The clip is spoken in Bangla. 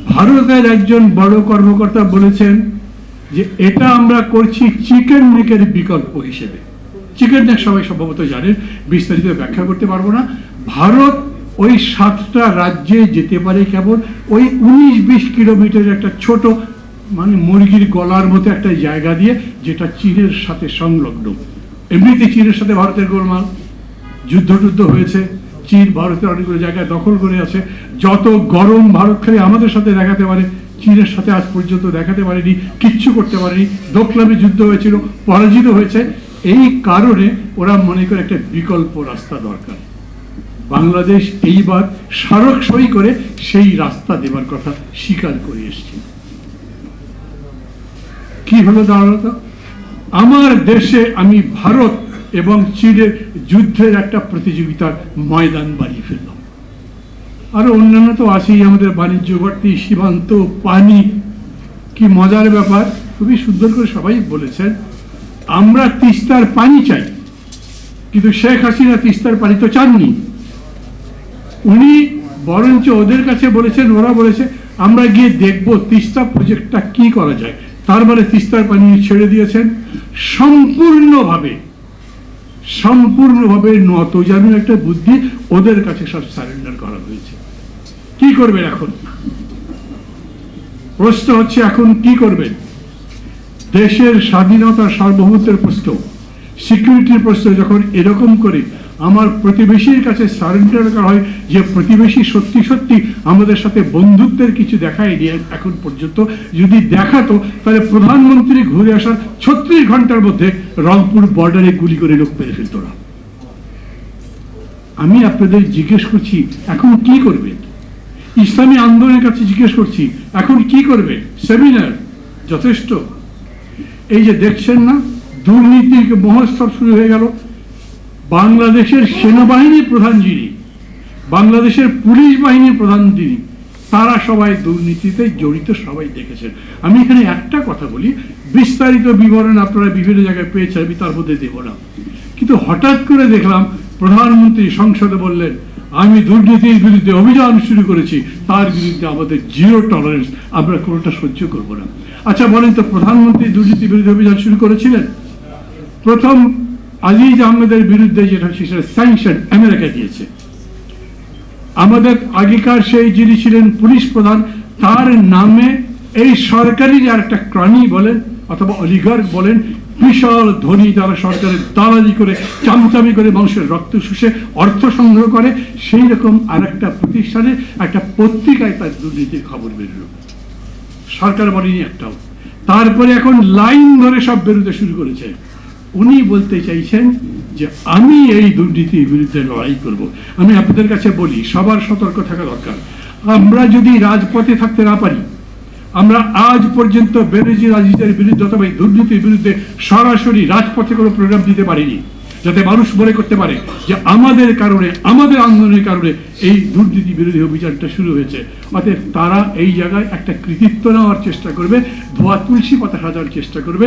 ভারতের একজন বড় কর্মকর্তা বলেছেন যে এটা আমরা করছি চিকেন নেকের বিকল্প হিসেবে। চিকেন নেক সবাই সম্ভবত জানেন, বিস্তারিত ব্যাখ্যা করতে পারবো না। ভারত ওই 7টা রাজ্যে যেতে পারে কেবল ওই 19-20 কিলোমিটার একটা ছোট মানে মুরগির গলার মতো একটা জায়গা দিয়ে, যেটা চীনের সাথে সংলগ্ন। এমনিতে চীনের সাথে ভারতের গোলমাল, যুদ্ধ হয়েছে, চীন ভারতের অনেকগুলো জায়গায় দখল করে আছে। যত গরম ভারত খালি আমাদের সাথে দেখাতে পারে, চীনের সাথে আজ পর্যন্ত দেখাতে পারেনি, কিচ্ছু করতে পারেনি। দোকলামে যুদ্ধ হয়েছিল, পরাজিত হয়েছে। এই কারণে ওরা মনে করে একটা বিকল্প রাস্তা দরকার। বাংলাদেশ এইবার স্মারক সই করে সেই রাস্তা দেবার কথা স্বীকার করে এসছে। কি হলো দাঁড়ালো? আমার দেশে আমি ভারত এবং চীনের যুদ্ধের একটা প্রতিযোগিতার ময়দান বানিয়ে ফেললাম। আরো অন্যান্য তো আছেই, আমাদের বাণিজ্য ঘাটতি, সীমান্ত, পানি। কি মজার ব্যাপার, খুবই সুন্দর করে সবাই বলেছেন, আমরা তিস্তার পানি চাই, কিন্তু শেখ হাসিনা তিস্তার পানি তো চাননি। উনি বরঞ্চ ওদের কাছে বলেছেন, ওরা বলেছে আমরা গিয়ে দেখব তিস্তা প্রজেক্টটা কি করা যায়। তার মানে তিস্তার পানি ছেড়ে দিয়েছেন সম্পূর্ণভাবে নত জানু একটা বুদ্ধি ওদের কাছে সব সারেন্ডার করা হয়েছে। কি করবেন এখন? প্রশ্ন হচ্ছে এখন কি করবেন? দেশের স্বাধীনতা, সার্বভৌমত্বের প্রশ্ন, সিকিউরিটির প্রশ্ন যখন এরকম করে আমার প্রতিবেশীর কাছে সারেন্ডার করা হয়, যে প্রতিবেশী সত্যি সত্যি আমাদের সাথে বন্ধুত্বের কিছু দেখায়নি এখন পর্যন্ত, যদি দেখাতো তাহলে প্রধানমন্ত্রী ঘুরে আসার 36 ঘন্টার মধ্যে রংপুর বর্ডারে গুলি করে লোক মেরে ফেলত না। আমি আপনাদের জিজ্ঞেস করছি এখন কি করবেন? ইসলামী আন্দোলনের কাছে জিজ্ঞেস করছি এখন কি করবে? সেমিনার যথেষ্ট? এই যে দেখছেন না, দুর্নীতির মহোৎসব শুরু হয়ে গেল। বাংলাদেশের সেনাবাহিনীর প্রধান যিনি, বাংলাদেশের পুলিশ বাহিনীর প্রধান যিনি, তারা সবাই দুর্নীতিতে জড়িত, সবাই দেখেছেন। আমি এখানে একটা কথা বলি, বিস্তারিত বিবরণ আপনারা বিভিন্ন জায়গায় পেয়েছেন, আমি তার মধ্যে দেব না। কিন্তু হঠাৎ করে দেখলাম প্রধানমন্ত্রী সংসদে বললেন, আমি দুর্নীতির বিরুদ্ধে অভিযান শুরু করেছি, তার বিরুদ্ধে আমাদের 0 টলারেন্স, আমরা কোনোটা সহ্য করব না। আচ্ছা বলেন তো, প্রধানমন্ত্রী দুর্নীতি বিরুদ্ধে অভিযান শুরু করেছিলেন? প্রথম আজিজ আহমেদের বিরুদ্ধে যেটা সেটা স্যাংশন আমেরিকা দিয়েছে। আমাদের আগেকার সেই যিনি ছিলেন পুলিশ প্রধান, তার নামে এই সরকারি আর একটা ক্রানি বলেন অথবা অলিগার্ক বলেন, বিশাল ধনী, যারা সরকারের দালালি করে, চামচামি করে, মানুষের রক্ত শুষে অর্থ সংগ্রহ করে, সেই রকম আর একটা প্রতিষ্ঠানে একটা পত্রিকায় তার দুর্নীতির খবর বেরোল, সরকার বলেনি একটাও। তারপরে এখন লাইন ধরে সব বেরোতে শুরু করেছে। উনি বলতে চাইছেন যে আমি এই দুর্নীতির বিরুদ্ধে লড়াই করব। আমি আপনাদের কাছে বলি, সবার সতর্ক থাকা দরকার। আমরা যদি রাজপথে থাকতে না পারি, আমরা আজ পর্যন্ত বেনজির আজিজের বিরুদ্ধে অথবা এই দুর্নীতির বিরুদ্ধে সরাসরি রাজপথে কোনো প্রোগ্রাম দিতে পারিনি, যাতে মানুষ মনে করতে পারে যে আমাদের কারণে, আমাদের আন্দোলনের কারণে এই দুর্নীতি বিরোধী অভিযানটা শুরু হয়েছে। অতএব তারা এই জায়গায় একটা কৃতিত্ব নেওয়ার চেষ্টা করবে, ধোয়া তুলসী পাতা সাজার চেষ্টা করবে।